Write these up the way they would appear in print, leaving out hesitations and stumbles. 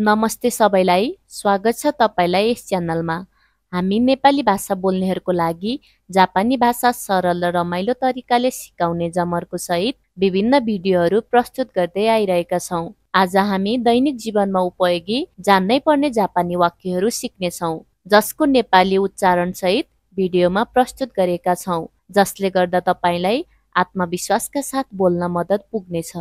नमस्ते सबैलाई, स्वागत छ तपाईलाई यस च्यानलमा। हामी नेपाली भाषा बोल्नेहरूको लागि जापानी भाषा सरल र रमाइलो तरिकाले सिकाउने जमर्को सहित विभिन्न भिडियोहरू प्रस्तुत गर्दै आइरहेका छौं। आज हामी दैनिक जीवनमा उपयोगी जान्नै पर्ने जापानी वाक्यहरू सिक्नेछौं, जसको नेपाली उच्चारण सहित भिडियोमा प्रस्तुत गरेका छौं, जसले गर्दा तपाईलाई आत्मविश्वासका साथ बोल्न मद्दत पुग्नेछ।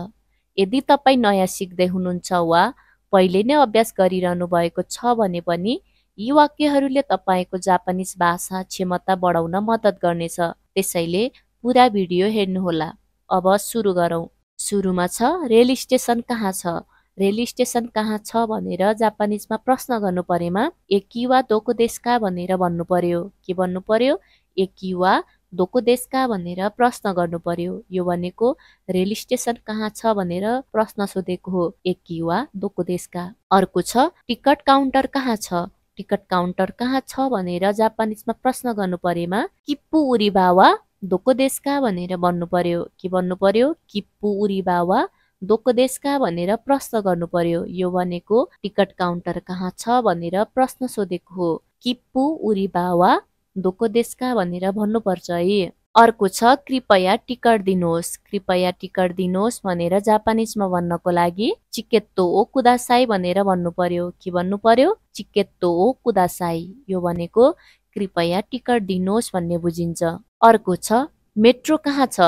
यदि तपाई नयाँ सिक्दै हुनुहुन्छ वा पहिले नै अभ्यास गरिरहनु भएको छ भने पनि यी वाक्यहरूले तपाईको जापानिज भाषा क्षमता बढाउन मद्दत गर्नेछ। त्यसैले पुरा भिडियो हेर्नुहोला। अब सुरु गरौँ। सुरुमा छ रेल स्टेसन कहाँ छ? रेल स्टेसन कहाँ छ भनेर जापानिजमा प्रश्न गर्नु परेमा एकी वा दोको देशका भनेर भन्नु पर्यो। के भन्नु पर्यो? एकी वा दोको देशका भनेर प्रश्न गर्नु पर्यो। यो भनेको रेल स्टेसन कहाँ छ भनेर प्रश्न सोधेको हो, एकी वा दोको देशका। अर्को छ टिकट काउन्टर कहाँ छ? टिकट काउन्टर कहाँ छ भनेर जापानिजमा प्रश्न गर्नु परेमा किप्पु उरिबा वा दोको देशका भनेर भन्नु पर्यो। के भन्नु पर्यो? किप्पु उरिबा वा दोको देशका भनेर प्रश्न गर्नु पर्यो। यो भनेको टिकट काउन्टर कहाँ छ भनेर प्रश्न सोधेको हो। किप्पु उरिबा वा दोको देशका भनेर भन्नुपर्छ है। अर्को छ कृपया टिकट दिनुहोस्। कृपया टिकट दिनुहोस् भनेर जापानिजमा भन्नको लागि चिकेत्तो ओ कुदासाई भनेर भन्नु पर्यो। के भन्नु पर्यो? चिकेत्तो ओ कुदासाई। यो भनेको कृपया टिकट दिनुहोस् भन्ने बुझिन्छ। अर्को छ मेट्रो कहाँ छ?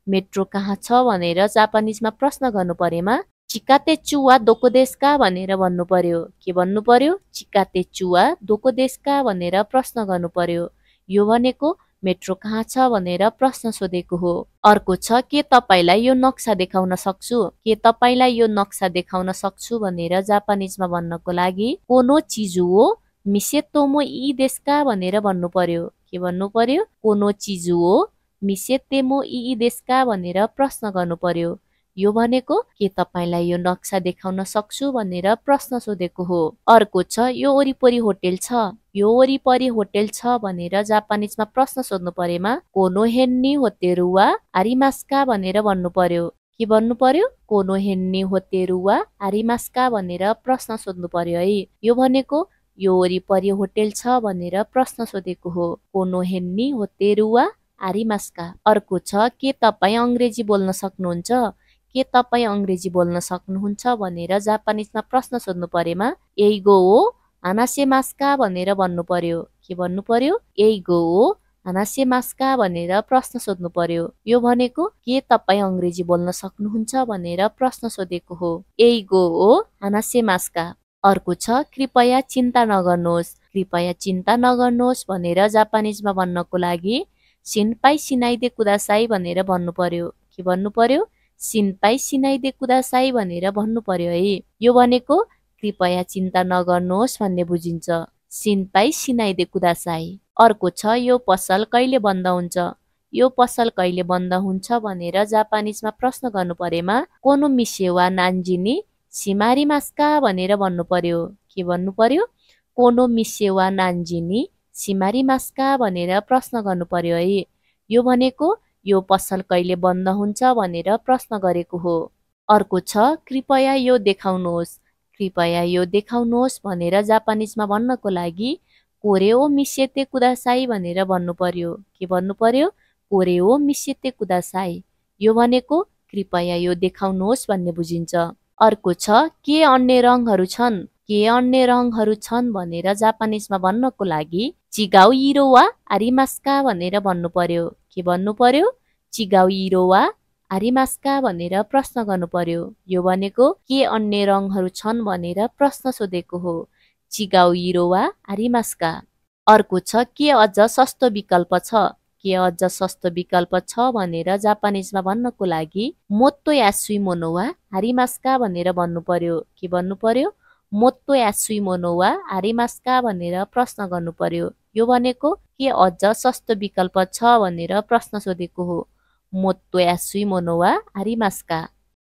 मेट्रो कहाँ छ भनेर जापानिजमा प्रश्न गर्नु परेमा चिकातेचु वा दोको देशका भनेर भन्नु पर्यो। के भन्नु पर्यो? चिकातेचु वा दोको देशका भनेर प्रश्न गर्नु पर्यो। यो भनेको मेट्रो कहाँ छ भनेर प्रश्न सोधेको हो। अर्को छ के तपाईलाई यो नक्सा देखाउन सक्छु? के तपाईलाई यो नक्सा देखाउन सक्छु भनेर जापानिजमा भन्नको लागि कोनो चिजु हो मिसेतोमो इ देशका भनेर भन्नु पर्यो। के भन्नु पर्यो? कोनो चिजु हो मिसेतेमो इ देशका भनेर प्रश्न गर्नु पर्यो। यो भनेको के तपाईलाई यो नक्सा देखाउन सक्छु भनेर प्रश्न सोधेको हो। अर्को छ यो वरिपरि होटेल छ? यो वरिपरि होटेल छ भनेर जापानिजमा प्रश्न सोध्नु परेमा कोनो हेन्नी होतेरु वा आरिमास्का भनेर भन्नु पर्यो। के भन्नु पर्यो? कोनो हेन्नी होतेरु वा आरिमास्का भनेर प्रश्न सोध्नु पर्यो है। यो भनेको यो वरिपरि होटेल छ भनेर प्रश्न सोधेको हो। कोनो हेन्नी होतेरु वा आरिमास्का। अर्को छ के तपाई अंग्रेजी बोल्न सक्नुहुन्छ? के तपाई अंग्रेजी बोल्न सक्नुहुन्छ भनेर जापानिजमा प्रश्न सोध्नु परेमा एइगो ओ हानासेमास्का भनेर भन्नु पर्यो। के भन्नु पर्यो? एइगो ओ हानासेमास्का भनेर प्रश्न सोध्नु पर्यो। यो भनेको के तपाई अंग्रेजी बोल्न सक्नुहुन्छ भनेर प्रश्न सोधेको हो। एइगो ओ हानासेमास्का। अर्को छ कृपया चिन्ता नगर्नुहोस्। कृपया चिन्ता नगर्नुहोस् भनेर जापानिजमा भन्नको लागि सिनपाई सिनाइदे कुदासाई भनेर भन्नु पर्यो। के भन्नु पर्यो? सिनपाई सिनाइदे कुदासाई भनेर भन्नु पर्यो है। यो भनेको कृपया चिन्ता नगर्नुहोस् भन्ने बुझिन्छ। सिनपाई सिनाइदे कुदासाई। अर्को छ यो पसल कहिले बन्द हुन्छ? यो पसल कहिले बन्द हुन्छ भनेर जापानिजमा प्रश्न गर्नु परेमा कोनो मिसे वा नान्जिनी सिमारिमास्का भनेर भन्नु पर्यो। के भन्नु पर्यो? कोनो मिसे वा नान्जिनी सिमारिमास्का भनेर प्रश्न गर्नु पर्यो है। यो भनेको यो पसल कहिले बन्द हुन्छ भनेर प्रश्न गरेको हो। अर्को छ कृपया यो देखाउनुहोस्। कृपया यो देखाउनुहोस् भनेर जापानिजमा भन्नको लागि कोरे ओ मिसेते कुदासाई भनेर भन्नु पर्यो। के भन्नु पर्यो? कोरे ओ मिसेते कुदासाई। यो भनेको कृपया यो देखाउनुहोस् भन्ने बुझिन्छ। अर्को छ के अन्य रङहरू छन्? के अन्य रङहरू छन् भनेर जापानिजमा भन्नको लागि चिगाउ इरो वा आरिमास्का भनेर भन्नु पर्यो। के भन्नु पर्यो? चिगाउ इरो वा आरिमास्का भनेर प्रश्न गर्नु पर्यो। यो भनेको के अन्य रङहरू छन् भनेर प्रश्न सोधेको हो। चिगाउ इरो वा आरिमास्का। अर्को छ के अझ सस्तो विकल्प छ? के अझ सस्तो विकल्प छ भनेर जापानिजमा भन्नको लागि मोत्तो यासुई मोनो वा आरिमास्का भनेर भन्नु पर्यो। के भन्नु पर्यो? मोत्तो यासुई मोनो वा आरिमास्का भनेर प्रश्न गर्नु पर्यो। यो भनेको के अझ सस्तो विकल्प छ भनेर प्रश्न सोधेको हो। मोत्तो यासुई मोनो वा आरिमास्का।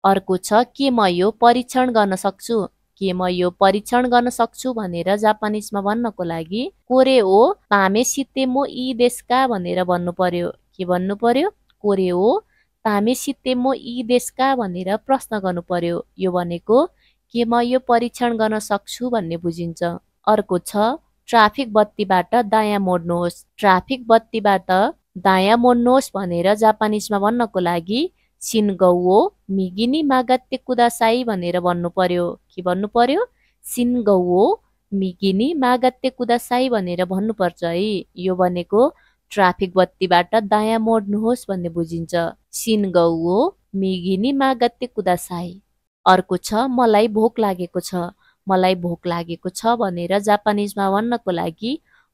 अर्को छ के म यो परीक्षण गर्न सक्छु? के म यो परीक्षण गर्न सक्छु भनेर जापानिजमा भन्नको लागि कोरे ओ तामे सितेमो इ देशका भनेर भन्नु पर्यो। के भन्नु पर्यो? कोरे ओ तामे सितेमो इ देशका भनेर प्रश्न गर्नु पर्यो। यो भनेको के म यो परीक्षण गर्न सक्छु भन्ने बुझिन्छ। अर्को छ ट्राफिक बत्तीबाट दायाँ मोड्नुहोस्। ट्राफिक बत्तीबाट दायाँ मोड्नुहोस् भनेर जापानिजमा भन्नको लागि सिनगौ ओ मिगी नि मागात्ते कुदासाई भनेर भन्नु पर्यो। के भन्नु पर्यो? सिनगौ ओ मिगी नि मागात्ते कुदासाई भनेर भन्नुपर्छ है। यो भनेको ट्राफिक बत्तीबाट दायाँ मोड्नुहोस् भन्ने बुझिन्छ। सिनगौ ओ मिगी नि मागात्ते कुदासाई। अर्को छ मलाई भोक लागेको छ। मलाई भोक लागेको छ भनेर जापानिजमा भन्नको लागि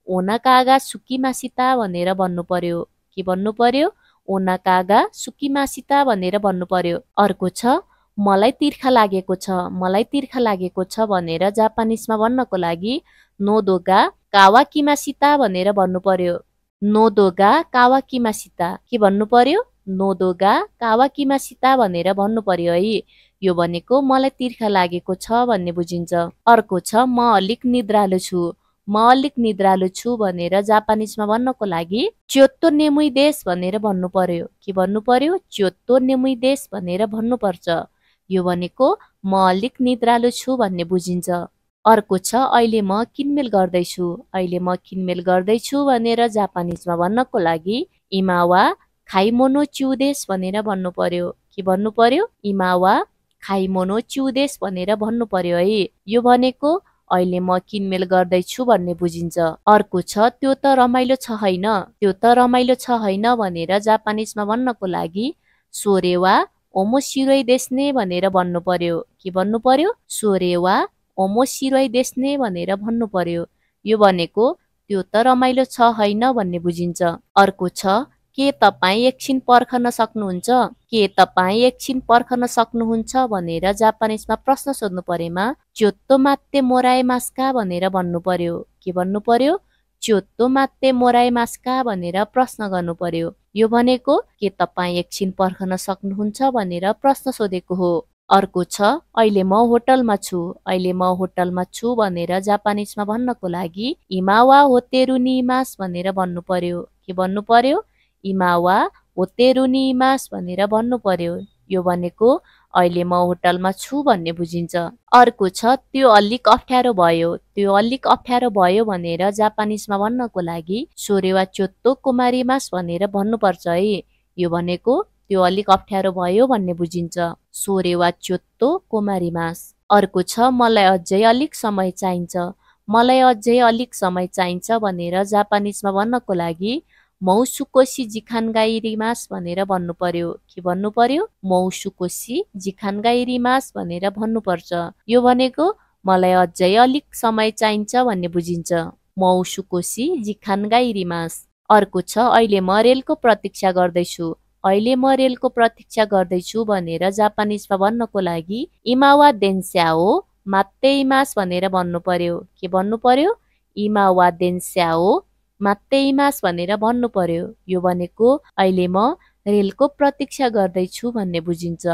ओनाकागा सुकिमासिता भनेर भन्नु पर्यो। के भन्नु पर्यो? ओनाकागा सुकिमासिता भनेर भन्नु पर्यो। अर्को छ मलाई तिर्खा लागेको छ। मलाई तिर्खा लागेको छ भनेर जापानिजमा भन्नको लागि नोदोगा कावाकिमासिता भनेर भन्नु पर्यो। नोदोगा कावाकिमासिता। के भन्नु पर्यो? नोदोगा कावाकिमासिता भनेर भन्नु पर्यो है। यो भनेको मलाई तिर्खा लागेको छ भन्ने बुझिन्छ। अर्को छ म अलिक निद्रालु छु। म अलिक निद्रालु छु भनेर जापानिजमा भन्नको लागि च्योत्तो नेमुई देश भनेर भन्नु पर्यो। के भन्नु पर्यो? च्योत्तो नेमुई देश भनेर भन्नुपर्छ। यो भनेको म अलिक निद्रालु छु भन्ने बुझिन्छ। अर्को छ अहिले म किनमेल गर्दैछु। अहिले म किनमेल गर्दैछु भनेर जापानिजमा भन्नको लागि इमावा खाइमोनो च्युदेश भनेर भन्नु पर्यो। के भन्नु पर्यो? इमावा खाइमोनो च्युदेश भनेर भन्नु पर्यो है। यो भनेको अहिले म किनमेल गर्दैछु भन्ने बुझिन्छ। अर्को छ त्यो त रमाइलो छ हैन। त्यो त रमाइलो छ हैन भनेर जापानिजमा भन्नको लागि सोरेवा ओमोसिरोई देस्ने भनेर भन्नु पर्यो। के भन्नु पर्यो? सोरेवा ओमोसिरोई देस्ने भनेर भन्नु पर्यो। यो भनेको त्यो त रमाइलो छ हैन भन्ने बुझिन्छ। अर्को छ के तपाईँ एकछिन पर्खन सक्नुहुन्छ? के तपाईँ एकछिन पर्खन सक्नुहुन्छ भनेर जापानिजमा प्रश्न सोध्नु परेमा च्योत्तो मात्ते मोराए मास्का भनेर भन्नु पर्यो। के भन्नु पर्यो? च्योत्तो मात्ते मोराए मास्का भनेर प्रश्न गर्नु पर्यो। यो भनेको के तपाईँ एकछिन पर्खन सक्नुहुन्छ भनेर प्रश्न सोधेको हो। अर्को छ अहिले म होटलमा छु। अहिले म होटलमा छु भनेर जापानिजमा भन्नको लागि इमावा होतेरु नि इमास भनेर भन्नु पर्यो। के भन्नु पर्यो? इमावा होतेरु नि इमास भनेर भन्नु पर्यो। यो भनेको अहिले म होटलमा छु भन्ने बुझिन्छ। अर्को छ त्यो अलिक अप्ठ्यारो भयो। त्यो अलिक अप्ठ्यारो भयो भनेर जापानिजमा भन्नको लागि सोरेवा चोत्तो कुमारीमास भनेर भन्नुपर्छ है। यो भनेको त्यो अलिक अप्ठ्यारो भयो भन्ने बुझिन्छ। सोरेवा चोत्तो कुमारीमास। अर्को छ मलाई अझै अलिक समय चाहिन्छ। मलाई अझै अलिक समय चाहिन्छ भनेर जापानिजमा भन्नको लागि मौसुकोसी जिखानगाइरिमास भनेर भन्नु पर्यो। के भन्नु पर्यो? मौसुकोसी जिखानगाइरिमास भनेर भन्नुपर्छ। यो भनेको मलाई अझै अलिक समय चाहिन्छ भन्ने बुझिन्छ। मौसुकोसी जिखानगाइरिमास। अर्को छ अहिले म रेलको प्रतीक्षा गर्दैछु। अहिले म रेलको प्रतीक्षा गर्दैछु भनेर जापानिजमा भन्नको लागि इमावा देन्स्याओ मात्तेइमास भनेर भन्नु पर्यो। के भन्नु पर्यो? इमावा देन्स्याओ मात्तेइमास भनेर भन्नु पर्यो। यो भनेको अहिले म रेलको प्रतीक्षा गर्दैछु भन्ने बुझिन्छ।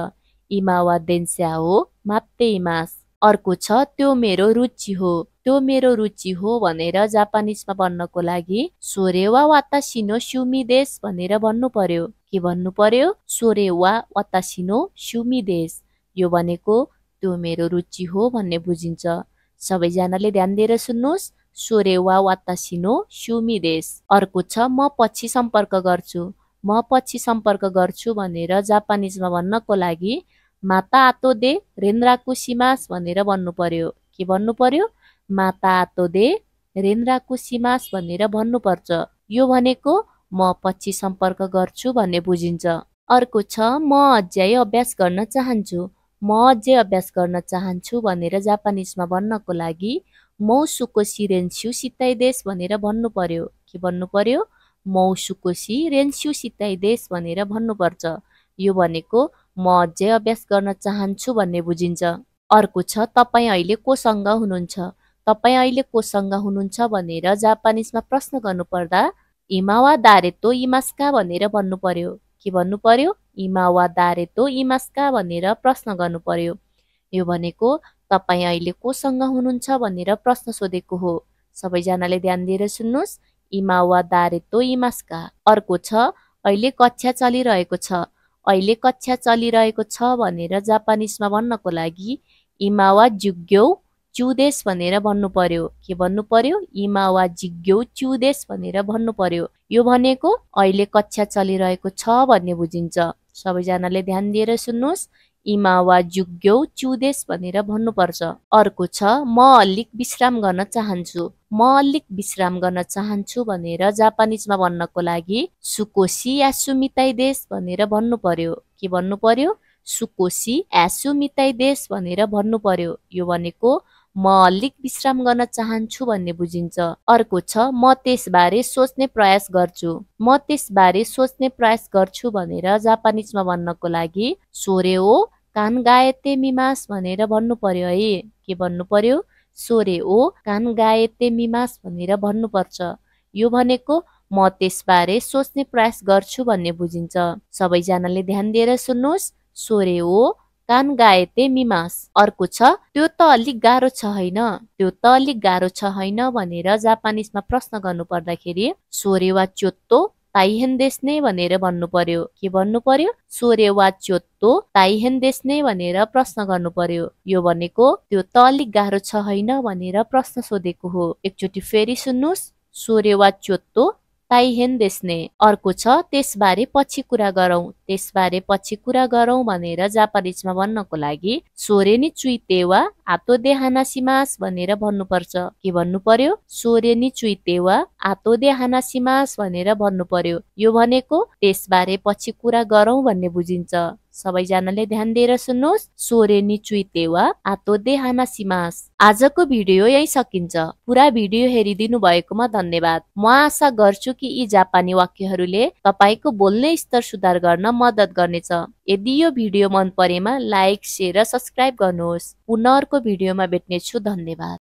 इमावा देन्स्याओ मात्तेइमास। अर्को छ त्यो मेरो रुचि हो। त्यो मेरो रुचि हो भनेर जापानिजमा भन्नको लागि सोरेवा वातासिनो सुमी देश भनेर भन्नु पर्यो। के भन्नु पर्यो? सोरेवा वातासिनो सुमी देश। यो भनेको त्यो मेरो रुचि हो भन्ने बुझिन्छ। सबैजनाले ध्यान दिएर सुन्नुहोस्। सोरेवा वातासिनो सुमी देश। अर्को छ म पछि सम्पर्क गर्छु। म पछि सम्पर्क गर्छु भनेर जापानिजमा भन्नको लागि माता आतो दे रेन्राकु सिमास भनेर भन्नु पर्यो। के भन्नु पर्यो? माता आतो दे रेन्राकु सिमास भनेर भन्नुपर्छ। यो भनेको म पछि सम्पर्क गर्छु भन्ने बुझिन्छ। अर्को छ म अझै अभ्यास गर्न चाहन्छु। म अझै अभ्यास गर्न चाहन्छु भनेर जापानिजमा भन्नको लागि मौसुकोसी रेन्स्यु सिताइ देश भनेर भन्नु पर्यो। के भन्नु पर्यो? मौसुकोसी रेन्स्यु सिताइ देश भनेर भन्नुपर्छ। यो भनेको म अझै अभ्यास गर्न चाहन्छु भन्ने बुझिन्छ। अर्को छ तपाईँ अहिले कोसँग हुनुहुन्छ। तपाईँ अहिले कोसँग हुनुहुन्छ भनेर जापानिजमा प्रश्न गर्नु पर्दा इमावा दारेतो इमास्का भनेर भन्नु पर्यो। के भन्नु पर्यो? इमावा दारेतो इमास्का भनेर प्रश्न गर्नु पर्यो। यो भनेको तपाईँ अहिले कोसँग हुनुहुन्छ भनेर प्रश्न सोधेको हो। सबैजनाले ध्यान दिएर सुन्नुहोस्। इमावा दारेतो इमास्का। अर्को छ अहिले कक्षा चलिरहेको छ। अहिले कक्षा चलिरहेको छ भनेर जापानिजमा भन्नको लागि इमा वा जिग्यौ चुदेश भनेर भन्नु पर्यो। के भन्नु पर्यो? इमा वा जिग्यौ चुदेश भनेर भन्नु पर्यो। यो भनेको अहिले कक्षा चलिरहेको छ भन्ने बुझिन्छ। सबैजनाले ध्यान दिएर सुन्नुहोस्। इमा वा जुग्यौ चुदेश भनेर भन्नुपर्छ। अर्को छ म अलिक विश्राम गर्न चाहन्छु। म अलिक विश्राम गर्न चाहन्छु भनेर जापानिजमा भन्नको लागि सुकोसी यासु मिताई देश भनेर भन्नु पर्यो। के भन्नु पर्यो? सुकोसी यासु मिताई देश भनेर भन्नु पर्यो। यो भनेको म अलिक विश्राम गर्न चाहन्छु भन्ने बुझिन्छ। अर्को छ म त्यसबारे सोच्ने प्रयास गर्छु। म त्यसबारे सोच्ने प्रयास गर्छु भनेर जापानिजमा भन्नको लागि सोरे ओ कान गाएते मिमास भनेर भन्नु पर्यो है। के भन्नु पर्यो? सोरे ओ कान गाएते मिमास भनेर भन्नुपर्छ। यो भनेको म त्यसबारे सोच्ने प्रयास गर्छु भन्ने बुझिन्छ। सबैजनाले ध्यान दिएर सुन्नुहोस्। सोरे ओ कान गाएते मिमास। अर्को छ त्यो त अलिक गाह्रो छ होइन। त्यो त अलिक गाह्रो छ होइन भनेर जापानिजमा प्रश्न गर्नु पर्दाखेरि सोरे वा चोत्तो ताइहेन देस्ने भनेर भन्नु पर्यो। के भन्नु पर्यो? सोरे वा चोत्तो ताइहेन देस्ने भनेर प्रश्न गर्नु पर्यो। यो भनेको त्यो त अलिक गाह्रो छ होइन भनेर प्रश्न सोधेको हो। एकचोटि फेरि सुन्नुहोस्। सोरे वा चोत्तो ताइहेन देस्ने। अर्को छ त्यसबारे पछि कुरा गरौँ। त्यसबारे पछि कुरा गरौँ भनेर जापानिजमा भन्नको लागि सोरे नि चुइते वा आतो दे हानासिमास भनेर भन्नुपर्छ। के भन्नु पर्यो? सोरे नि चुइते वा आतो दे हानासिमास भनेर भन्नु पर्यो। यो भनेको त्यसबारे पछि कुरा गरौँ भन्ने बुझिन्छ। सबैजनाले ध्यान दिएर सुन्नुहोस्। सोरे नि चुइते वा आतो दे हानासिमास। आजको भिडियो यही सकिन्छ। पुरा भिडियो हेरिदिनु भएकोमा धन्यवाद। म आशा गर्छु कि यी जापानी वाक्यहरूले तपाईको बोल्ने स्तर सुधार गर्न मद्दत गर्नेछ। यदि यो भिडियो मन परेमा लाइक, शेयर र सब्स्क्राइब गर्नुहोस्। पुनः अर्को भिडियोमा भेट्नेछु। धन्यवाद।